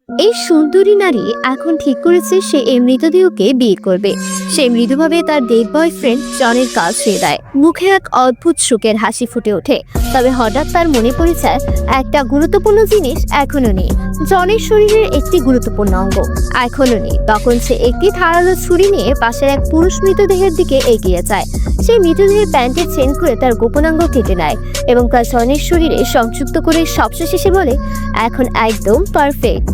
এই সুন্দরী নারী এখন ঠিক করেছে সে এই মৃতদেহকে বিয়ে করবে। সে মৃদুভাবে তার ডেড বয়ফ্রেন্ড জনের কাজ ছুঁয়ে দেয়। মুখে এক অদ্ভুত সুখের হাসি ফুটে ওঠে। তবে হঠাৎ তার মনে পড়ে যায় একটা গুরুত্বপূর্ণ জিনিস এখনো নেই। জনের শরীরের একটি গুরুত্বপূর্ণ অঙ্গ এখনো নেই। তখন সে একটি ধারালো ছুরি নিয়ে পাশের এক পুরুষ মৃতদেহের দিকে এগিয়ে যায়। সে মৃতদেহের প্যান্টের চেন করে তার গোপনাঙ্গ কেটে নেয় এবং তার জনের শরীরে সংযুক্ত করে সবশেষে সে বলে, এখন একদম পারফেক্ট।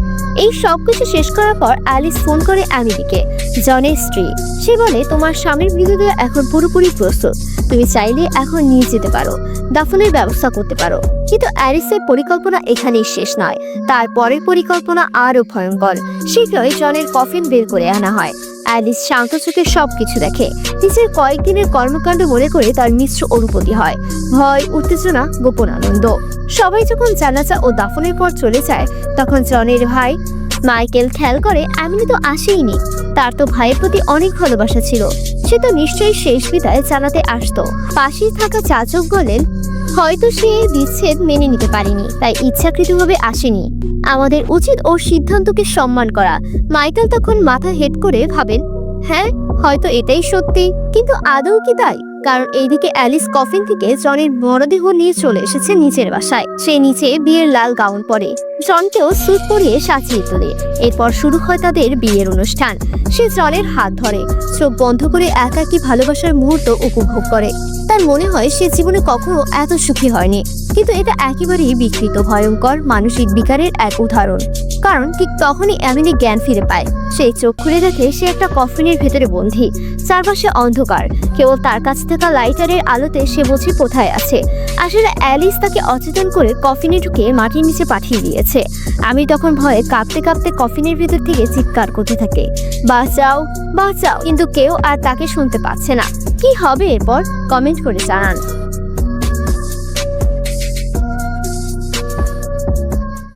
এই সবকিছু শেষ করার পর অ্যালিস ফোন করে অ্যামিলিকে, জনের স্ত্রী। সে বলে, তোমার স্বামীর মৃতদেহ এখন পুরোপুরি প্রস্তুত। তুমি চাইলে এখন নিয়ে যেতে পারো, দাফনের ব্যবস্থা করতে পারো। কিন্তু অ্যালিসের পরিকল্পনা এখানেই শেষ নয়। তার পরের পরিকল্পনা আরো ভয়ঙ্কর। শীঘ্রই জনের কফিন বের করে আনা হয়। অ্যালিস শান্ত চোখে সবকিছু দেখে। নিজের কয়েকদিনের কর্মকাণ্ড মনে করে তার মিশ্র অনুভূতি হয়, ভয়, উত্তেজনা, গোপন আনন্দ। সবাই যখন জানাজা ও দাফনের পর চলে যায়, তখন জনের ভাই মাইকেল খেয়াল করে অ্যামিলি তো আসেইনি। তার তো ভাইয়ের প্রতি অনেক ভালোবাসা ছিল। সে তো নিশ্চয়ই শেষ বিদায় জানাতে আসতো। পাশেই থাকা চাচক বলেন, হয়তো সে বিচ্ছেদ মেনে নিতে পারেনি, তাই ইচ্ছাকৃতভাবে আসেনি। আমাদের উচিত ওর সিদ্ধান্তকে সম্মান করা। মাইকেল তখন মাথা হেড করে ভাবেন, হ্যাঁ, হয়তো এটাই সত্যি। কিন্তু আদৌ কি তাই? কারণ এইদিকে অ্যালিস কফিন থেকে জনের মরদেহ নিয়ে চলে এসেছে নিচের বাসায়। সে নিচে বিয়ের লাল গাউন পরে, জনকেও স্যুট পরিয়ে সাজিয়ে তোলে। এরপর শুরু হয় তাদের বিয়ের অনুষ্ঠান। সে জনের হাত ধরে, চোখ বন্ধ করে একাকী ভালোবাসার মুহূর্ত উপভোগ করে। তার মনে হয় সে জীবনে কখনো এত সুখী হয়নি। কিন্তু এটা একেবারেই বিকৃত, ভয়ঙ্কর মানসিক বিকারের এক উদাহরণ। কারণ ঠিক তখনই অ্যামিলি জ্ঞান ফিরে পায়। সেই চোখ খুলে দেখে সে একটা কফিনের ভেতরে বন্দী। চারপাশে অন্ধকার, কেবল তার কাছে থাকা লাইটারের আলোতে সে বোঝে কোথায় আছে। আসলে অ্যালিস তাকে অচেতন করে কফিনে ঢুকে মাটির নিচে পাঠিয়ে দিয়েছে। আমি তখন ভয়ে কাঁপতে কাঁপতে কফিনের ভেতর থেকে চিৎকার করতে থাকে, বাঁচাও, বাঁচাও। কিন্তু কেউ আর তাকে শুনতে পাচ্ছে না। কি হবে এরপর? কমেন্ট করে জানান।